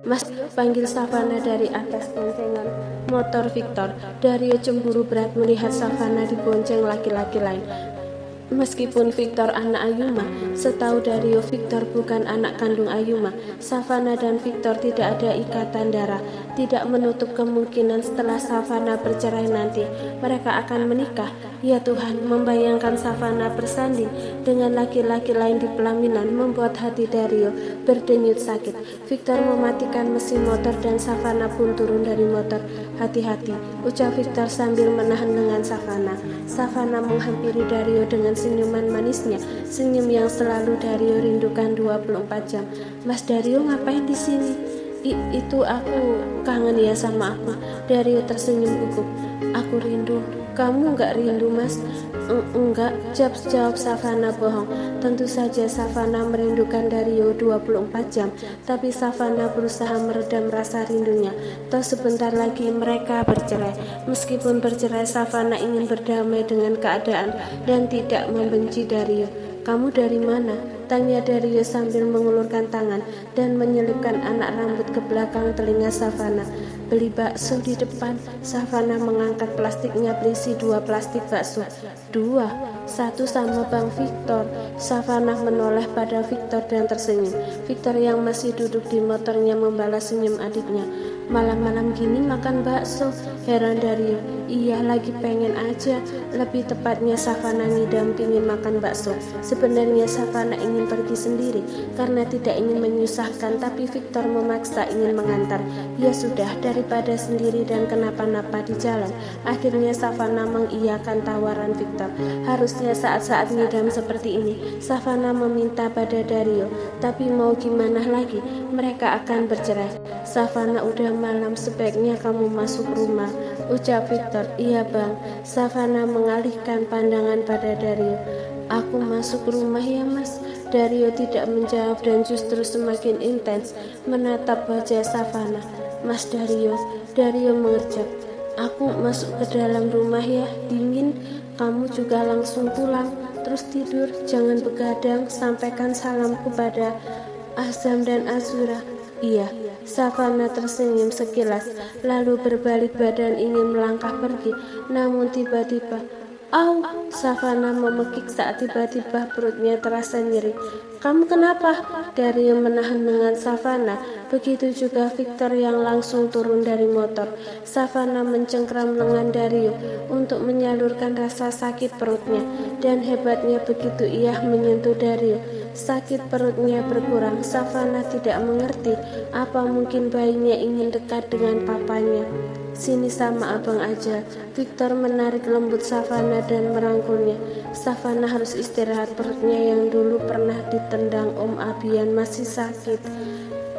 Mas, panggil Savana dari atas boncengan motor Victor. Dario cemburu berat melihat Savana dibonceng laki-laki lain. Meskipun Victor anak Ayuma, setahu Dario Victor bukan anak kandung Ayuma. Savana dan Victor tidak ada ikatan darah. Tidak menutup kemungkinan setelah Savana bercerai nanti mereka akan menikah. Ya Tuhan, membayangkan Savana bersanding dengan laki-laki lain di pelaminan membuat hati Dario berdenyut sakit. Victor mematikan mesin motor dan Savana pun turun dari motor. Hati-hati, ucap Victor sambil menahan lengan Savana. Savana menghampiri Dario dengan senyuman manisnya, senyum yang selalu Dario rindukan 24 jam. Mas Dario ngapain di sini? Itu aku kangen ya sama aku. Dario tersenyum gugup. Aku rindu. Kamu nggak rindu, Mas? Enggak, jawab Savana bohong. Tentu saja Savana merindukan Dario 24 jam, tapi Savana berusaha meredam rasa rindunya. Toh sebentar lagi mereka bercerai. Meskipun bercerai, Savana ingin berdamai dengan keadaan dan tidak membenci Dario. Kamu dari mana? Tanya Dario sambil mengulurkan tangan dan menyelipkan anak rambut ke belakang telinga Savana. Beli bakso di depan. Savana mengangkat plastiknya berisi 2 plastik bakso. 2, 1 sama Bang Victor. Savana menoleh pada Victor dan tersenyum. Victor yang masih duduk di motornya membalas senyum adiknya. Malam-malam gini makan bakso, heran Dario. Iya, lagi pengen aja. Lebih tepatnya Savana ngidam pingin makan bakso. Sebenarnya Savana ingin pergi sendiri karena tidak ingin menyusahkan, tapi Victor memaksa ingin mengantar. Ya sudah, daripada sendiri dan kenapa-napa di jalan. Akhirnya Savana mengiyakan tawaran Victor. Harusnya saat-saat ngidam seperti ini Savana meminta pada Dario, tapi mau gimana lagi, mereka akan bercerai. Savana, udah malam, sebaiknya kamu masuk rumah, ucap Victor. Iya bang. Savana mengalihkan pandangan pada Dario. Aku masuk rumah ya mas. Dario tidak menjawab dan justru semakin intens menatap wajah Savana. Mas Dario. Dario mengerjap. Aku masuk ke dalam rumah ya, dingin. Kamu juga langsung pulang, terus tidur, jangan begadang. Sampaikan salam kepada Azam dan Azura. Iya. Savana tersenyum sekilas, lalu berbalik badan ingin melangkah pergi, namun tiba-tiba, au! Savana memekik saat tiba-tiba perutnya terasa nyeri. Kamu kenapa? Dario menahan lengan Savana, begitu juga Victor yang langsung turun dari motor. Savana mencengkram lengan Dario untuk menyalurkan rasa sakit perutnya, dan hebatnya begitu ia menyentuh Dario, sakit perutnya berkurang. Savana tidak mengerti apa mungkin bayinya ingin dekat dengan papanya. Sini sama abang aja. Victor menarik lembut Savana dan merangkulnya. Savana harus istirahat, perutnya yang dulu pernah ditendang Om Abian masih sakit.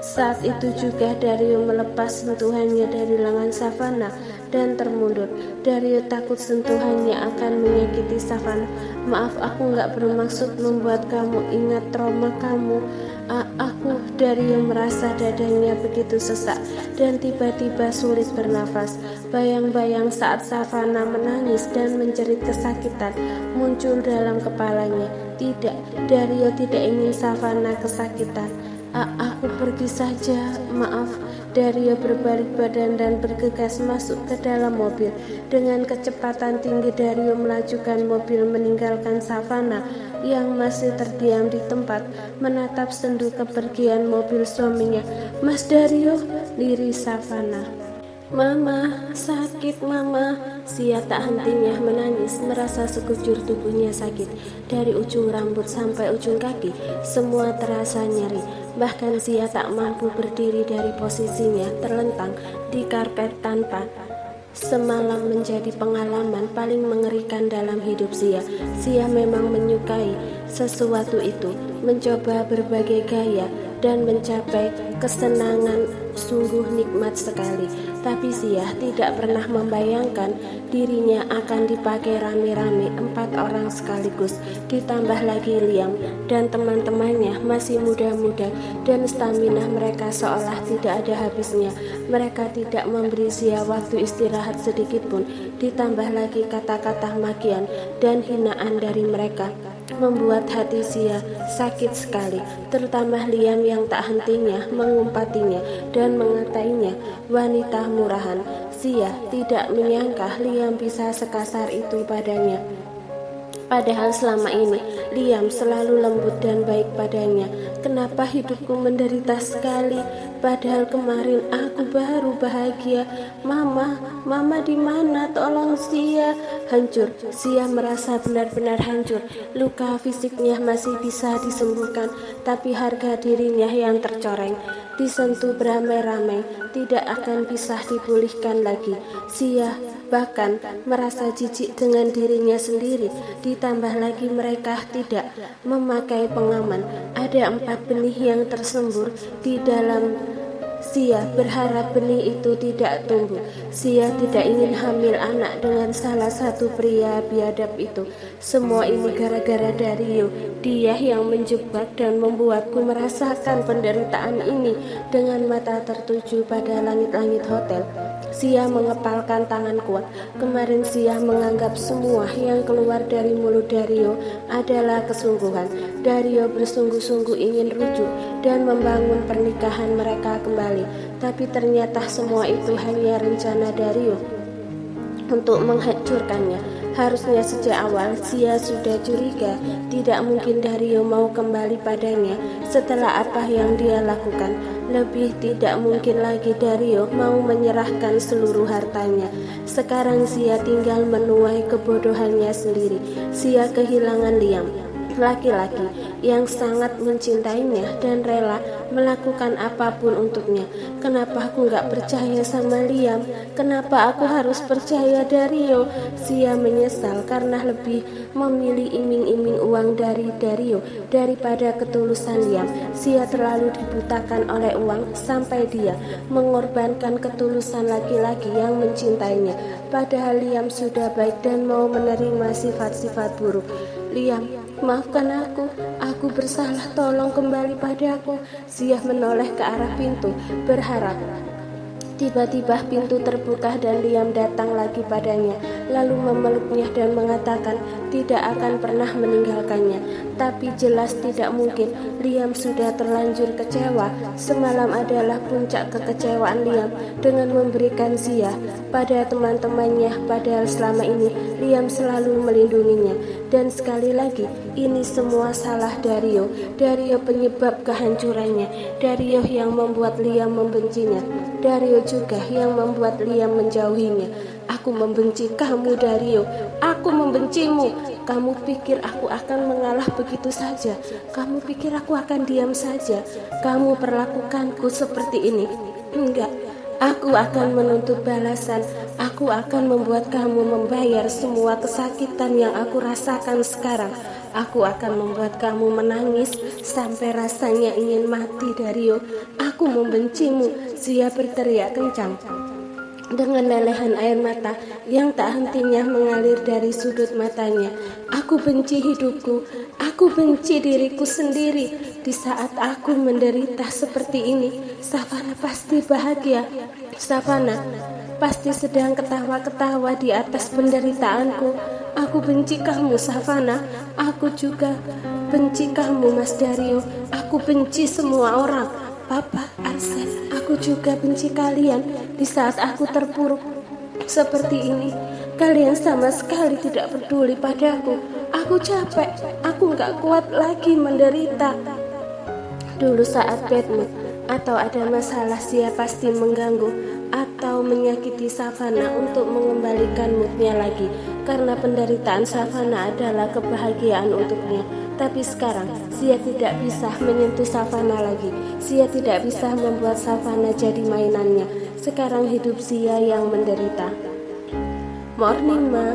Saat itu juga Dario melepas sentuhannya dari lengan Savana dan termundur. Dario takut sentuhannya akan menyakiti Savana. Maaf, aku nggak bermaksud membuat kamu ingat trauma kamu. Aku. Dario merasa dadanya begitu sesak dan tiba-tiba sulit bernafas. Bayang-bayang saat Savana menangis dan menjerit kesakitan muncul dalam kepalanya. Tidak, Dario tidak ingin Savana kesakitan. Aku pergi saja, maaf. Dario berbalik badan dan bergegas masuk ke dalam mobil. Dengan kecepatan tinggi Dario melajukan mobil meninggalkan Savana yang masih terdiam di tempat menatap sendu kepergian mobil suaminya. Mas Dario, lirih Savana. Mama, sakit mama. Sia tak hentinya menangis, merasa sekujur tubuhnya sakit. Dari ujung rambut sampai ujung kaki, semua terasa nyeri. Bahkan Sia tak mampu berdiri dari posisinya, terlentang di karpet tanpa. Semalam menjadi pengalaman paling mengerikan dalam hidup Sia. Sia memang menyukai sesuatu itu, mencoba berbagai gaya dan mencapai kesenangan sungguh nikmat sekali. Tapi Sia tidak pernah membayangkan dirinya akan dipakai rame-rame 4 orang sekaligus. Ditambah lagi Liam dan teman-temannya masih muda-muda dan stamina mereka seolah tidak ada habisnya. Mereka tidak memberi Sia waktu istirahat sedikit pun. Ditambah lagi kata-kata makian dan hinaan dari mereka. membuat hati Sia sakit sekali, terutama Liam yang tak hentinya mengumpatinya dan mengatainya wanita murahan. Sia tidak menyangka Liam bisa sekasar itu padanya. Padahal selama ini Liam selalu lembut dan baik padanya. Kenapa hidupku menderita sekali? Padahal kemarin aku baru bahagia. Mama di mana? Tolong Sia. Hancur. Sia merasa benar-benar hancur. Luka fisiknya masih bisa disembuhkan, tapi harga dirinya yang tercoreng, disentuh beramai-ramai, tidak akan bisa dipulihkan lagi. Sia bahkan merasa jijik dengan dirinya sendiri. Ditambah lagi mereka tidak memakai pengaman. Ada 4 benih yang tersembur di dalam. Sia berharap benih itu tidak tumbuh. Sia tidak ingin hamil anak dengan salah satu pria biadab itu. Semua ini gara-gara Dario. Dia yang menjebak dan membuatku merasakan penderitaan ini dengan mata tertuju pada langit-langit hotel. Sia mengepalkan tangan kuat. Kemarin Sia menganggap semua yang keluar dari mulut Dario adalah kesungguhan. Dario bersungguh-sungguh ingin rujuk dan membangun pernikahan mereka kembali. Tapi ternyata semua itu hanya rencana Dario untuk menghancurkannya. Harusnya sejak awal Sia sudah curiga, tidak mungkin Dario mau kembali padanya setelah apa yang dia lakukan. Lebih tidak mungkin lagi Dario mau menyerahkan seluruh hartanya. Sekarang Sia tinggal menuai kebodohannya sendiri. Sia kehilangan Liam, laki-laki yang sangat mencintainya dan rela melakukan apapun untuknya. Kenapa aku gak percaya sama Liam? Kenapa aku harus percaya Dario? Sia menyesal karena lebih memilih iming-iming uang dari Dario daripada ketulusan Liam. Sia terlalu dibutakan oleh uang sampai dia mengorbankan ketulusan laki-laki yang mencintainya. Padahal Liam sudah baik dan mau menerima sifat-sifat buruk. Liam, maafkan aku bersalah, tolong kembali padaku. Sia menoleh ke arah pintu, berharap. Tiba-tiba pintu terbuka dan Liam datang lagi padanya, lalu memeluknya dan mengatakan tidak akan pernah meninggalkannya. Tapi jelas tidak mungkin, Liam sudah terlanjur kecewa. Semalam adalah puncak kekecewaan Liam dengan memberikan Sia pada teman-temannya, padahal selama ini Liam selalu melindunginya. Dan sekali lagi, ini semua salah Dario. Dario penyebab kehancurannya. Dario yang membuat Liam membencinya. Dario juga yang membuat Liam menjauhinya. Aku membenci kamu, Dario. Aku membencimu. Kamu pikir aku akan mengalah begitu saja? Kamu pikir aku akan diam saja? Kamu perlakukanku seperti ini? Enggak. Aku akan menuntut balasan. Aku akan membuat kamu membayar semua kesakitan yang aku rasakan sekarang. Aku akan membuat kamu menangis sampai rasanya ingin mati, Dario. Aku membencimu. Sia berteriak kencang dengan lelehan air mata yang tak hentinya mengalir dari sudut matanya. Aku benci hidupku. Aku benci diriku sendiri. Di saat aku menderita seperti ini, Savannah pasti bahagia. Savannah pasti sedang ketawa-ketawa di atas penderitaanku. Aku benci kamu, Savannah. Aku juga benci kamu, Mas Dario. Aku benci semua orang. Papa, Arsen, aku juga benci kalian. Di saat aku terpuruk seperti ini, kalian sama sekali tidak peduli padaku. Aku capek, aku gak kuat lagi menderita. Dulu saat bad mood atau ada masalah, Sia pasti mengganggu atau menyakiti Savannah untuk mengembalikan moodnya lagi, karena penderitaan Savannah adalah kebahagiaan untuknya. Tapi sekarang Sia tidak bisa menyentuh Savannah lagi. Sia tidak bisa membuat Savannah jadi mainannya. Sekarang hidup Sia yang menderita. Morning, Ma.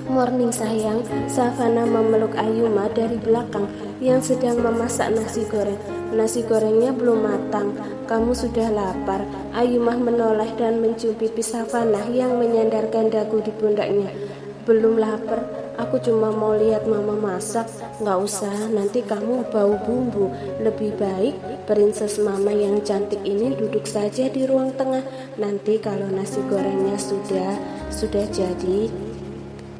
Morning, sayang. Savannah memeluk Ayuma dari belakang yang sedang memasak nasi goreng. Nasi gorengnya belum matang. Kamu sudah lapar. Ayuma menoleh dan mencium pipi Savannah yang menyandarkan dagu di pundaknya. Belum lapar. Aku cuma mau lihat mama masak. Nggak usah, nanti kamu bau bumbu. Lebih baik princess mama yang cantik ini duduk saja di ruang tengah. Nanti kalau nasi gorengnya sudah jadi.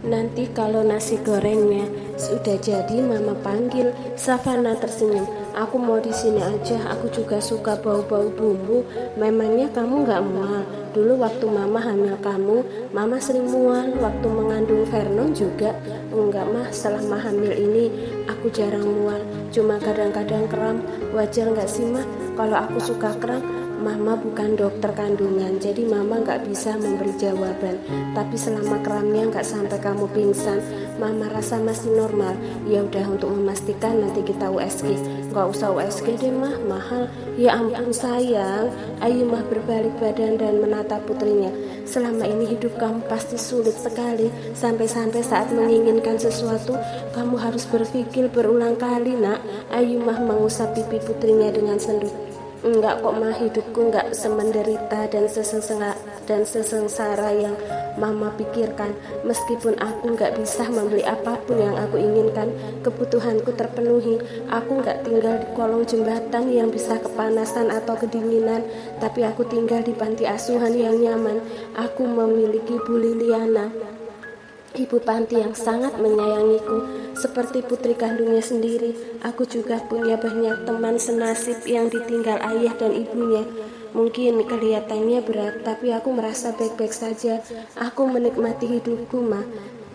Nanti kalau nasi gorengnya Sudah jadi mama panggil. Savana tersenyum. Aku mau di sini aja, aku juga suka bau-bau bumbu. Memangnya kamu nggak mual? Dulu waktu mama hamil kamu, mama sering mual. Waktu mengandung Vernon juga. Enggak mah, selama hamil ini aku jarang mual. Cuma kadang-kadang kram. Wajar nggak sih mah kalau aku suka kram? Mama bukan dokter kandungan, jadi mama nggak bisa memberi jawaban. Tapi selama kramnya nggak sampai kamu pingsan, mama rasa masih normal. Ya udah, untuk memastikan nanti kita USG. Nggak usah USG deh mah, mahal. Ya ampun sayang. Ayu mah berbalik badan dan menatap putrinya. Selama ini hidup kamu pasti sulit sekali. Sampai-sampai saat menginginkan sesuatu, kamu harus berpikir berulang kali nak. Ayu mah mengusap pipi putrinya dengan sendu. Enggak kok mah, hidupku enggak semenderita dan sesengsara yang mama pikirkan. Meskipun aku enggak bisa membeli apapun yang aku inginkan, kebutuhanku terpenuhi. Aku enggak tinggal di kolong jembatan yang bisa kepanasan atau kedinginan, tapi aku tinggal di panti asuhan yang nyaman. Aku memiliki Bu Liliana, ibu panti yang sangat menyayangiku seperti putri kandungnya sendiri. Aku juga punya banyak teman senasib yang ditinggal ayah dan ibunya. Mungkin kelihatannya berat, tapi aku merasa baik-baik saja. Aku menikmati hidupku mah.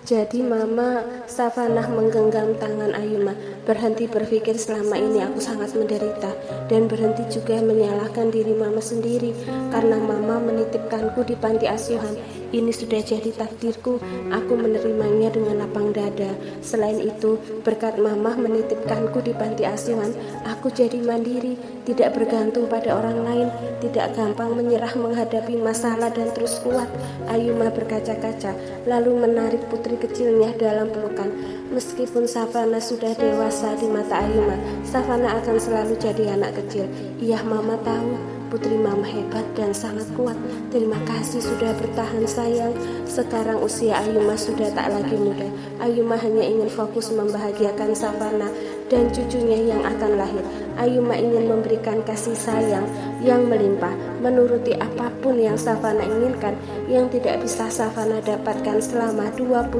Jadi mama, Savana menggenggam tangan Ayuma. Berhenti berpikir selama ini aku sangat menderita, dan berhenti juga menyalahkan diri mama sendiri karena mama menitipkanku di panti asuhan. Ini sudah jadi takdirku, aku menerimanya dengan lapang dada. Selain itu, berkat mama menitipkanku di panti asuhan, aku jadi mandiri, tidak bergantung pada orang lain, tidak gampang menyerah menghadapi masalah dan terus kuat. Ayuma berkaca-kaca, lalu menarik putri kecilnya dalam pelukan. Meskipun Savana sudah dewasa di mata Ayuma, Savana akan selalu jadi anak kecil. Iya, mama tahu putri mama hebat dan sangat kuat. Terima kasih sudah bertahan sayang. Sekarang usia Ayuma sudah tak lagi muda. Ayuma hanya ingin fokus membahagiakan Savana dan cucunya yang akan lahir. Ayuma ingin memberikan kasih sayang yang melimpah, menuruti apapun yang Savana inginkan, yang tidak bisa Savana dapatkan selama 25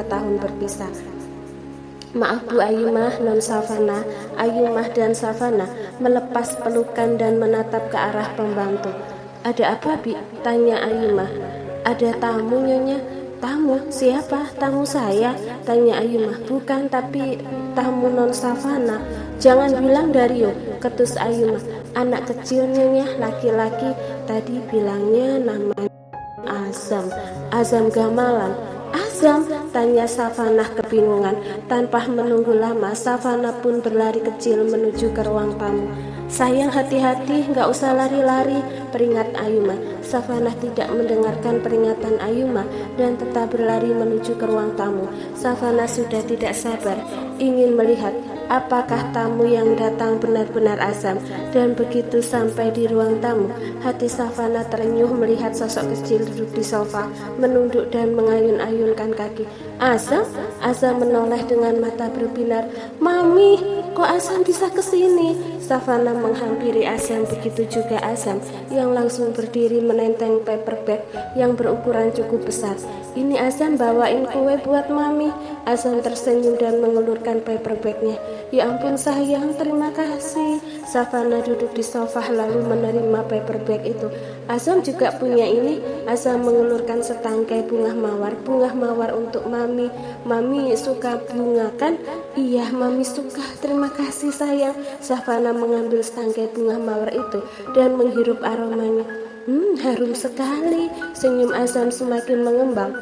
tahun berpisah. Maaf Bu Ayumah, non Savana. Ayumah dan Savana melepas pelukan dan menatap ke arah pembantu. Ada apa Bi? Tanya Ayumah. Ada tamu nyonya. Tamu? Siapa? Tamu saya? Tanya Ayumah. Bukan, tapi tamu non Savana. Jangan bilang Dario, ketus Ayumah. Anak kecil nyonya, laki-laki. Tadi bilangnya namanya Azam. Azam Gamalan. Azam? Tanya Savana kebingungan. Tanpa menunggu lama, Savana pun berlari kecil menuju ke ruang tamu. Sayang, hati-hati, gak usah lari-lari, peringat Ayuma. Savana tidak mendengarkan peringatan Ayuma dan tetap berlari menuju ke ruang tamu. Savana sudah tidak sabar, ingin melihat apakah tamu yang datang benar-benar Azam. Dan begitu sampai di ruang tamu, hati Savana terenyuh melihat sosok kecil duduk di sofa, menunduk dan mengayun-ayunkan kaki. Azam? Azam menoleh dengan mata berbinar. Mami, kok Azam bisa kesini? Savana menghampiri Azam, begitu juga Azam yang langsung berdiri menenteng paper bag yang berukuran cukup besar. Ini Azam bawain kue buat Mami. Azam tersenyum dan mengulurkan paper bagnya. Ya ampun sayang, terima kasih. Savana duduk di sofa lalu menerima paper bag itu. Azam juga punya ini. Azam mengulurkan setangkai bunga mawar untuk Mami. Mami suka bunga kan? Iya, Mami suka. Terima kasih sayang. Savana mengambil setangkai bunga mawar itu dan menghirup aromanya. Harum sekali. Senyum Azam semakin mengembang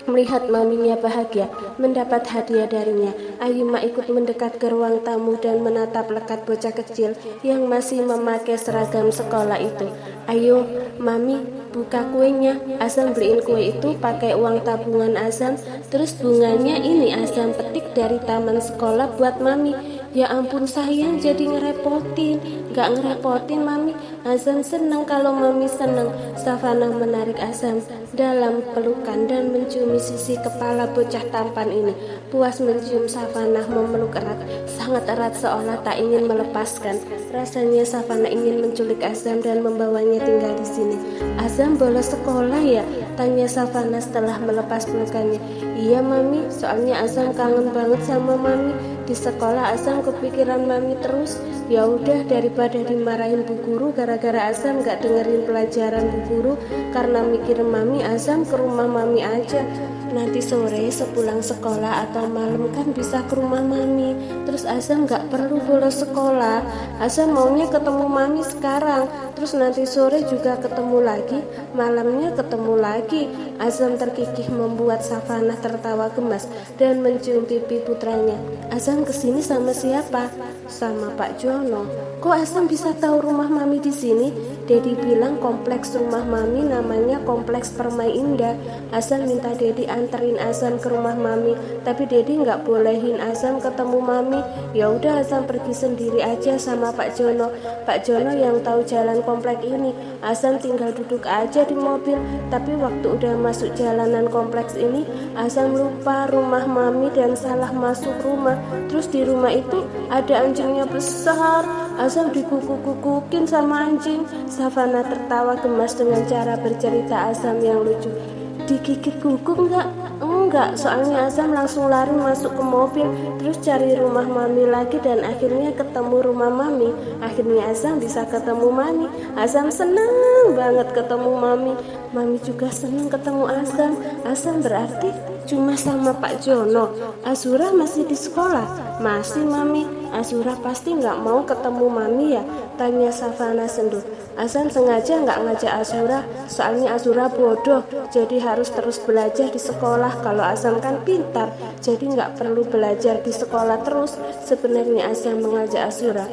melihat maminya bahagia mendapat hadiah darinya. Ayuma ikut mendekat ke ruang tamu dan menatap lekat bocah kecil yang masih memakai seragam sekolah itu. Ayo, Mami, buka kuenya. Azam beliin kue itu pakai uang tabungan Azam. Terus bunganya ini Azam petik dari taman sekolah buat Mami. Ya ampun sayang, jadi ngerepotin. Gak ngerepotin Mami, Azam senang kalau Mami senang. Savana menarik Azam dalam pelukan dan menciumi sisi kepala bocah tampan ini. Puas mencium Savana memeluk erat, sangat erat seolah tak ingin melepaskan. Rasanya Savana ingin menculik Azam dan membawanya tinggal di sini. Azam bolos sekolah ya? Tanya Savana setelah melepas pelukannya. Iya Mami, soalnya Azam kangen banget sama Mami. Di sekolah Azam kepikiran Mami terus. Ya udah, daripada dimarahin bu guru gara-gara Azam gak dengerin pelajaran bu guru karena mikirin Mami, Azam ke rumah Mami aja. Nanti sore sepulang sekolah atau malam kan bisa ke rumah Mami. Terus Azam gak perlu bolos sekolah. Azam maunya ketemu Mami sekarang. Terus nanti sore juga ketemu lagi, malamnya ketemu lagi. Azam terkikih membuat Savana tertawa gemas dan mencium pipi putranya. Azam kesini sama siapa? Sama Pak Jono. Kok Azam bisa tahu rumah Mami di sini? Dedi bilang kompleks rumah Mami namanya Kompleks Permai Indah. Azam minta Dedi anterin Azam ke rumah Mami, tapi Dedi nggak bolehin Azam ketemu Mami. Ya udah, Azam pergi sendiri aja sama Pak Jono. Pak Jono yang tahu jalan komplek ini. Azam tinggal duduk aja di mobil, tapi waktu udah masuk jalanan kompleks ini, Azam lupa rumah Mami dan salah masuk rumah. Terus di rumah itu ada anjingnya besar. Azam dikukuk-kukukin sama anjing. Savana tertawa gemas dengan cara bercerita Azam yang lucu. Digigit kuku enggak? Enggak, soalnya Azam langsung lari masuk ke mobil, terus cari rumah Mami lagi dan akhirnya ketemu rumah Mami. Akhirnya Azam bisa ketemu Mami. Azam senang banget ketemu Mami. Mami juga senang ketemu Azam. Azam berarti cuma sama Pak Jono. Azura masih di sekolah? Masih Mami. Azura pasti nggak mau ketemu Mami ya? Tanya Savana sendu. Azam sengaja nggak ngajak Azura, soalnya Azura bodoh, jadi harus terus belajar di sekolah. Kalau Azam kan pintar, jadi nggak perlu belajar di sekolah terus. Sebenarnya Azam mengajak Azura,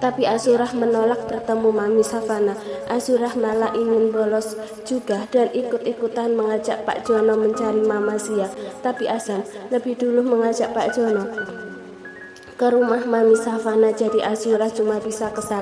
tapi Azura menolak bertemu Mami Savana. Azura malah ingin bolos juga dan ikut-ikutan mengajak Pak Jono mencari Mama Zia. Tapi Azam lebih dulu mengajak Pak Jono ke rumah Mami Savana, jadi Azura cuma bisa kesal.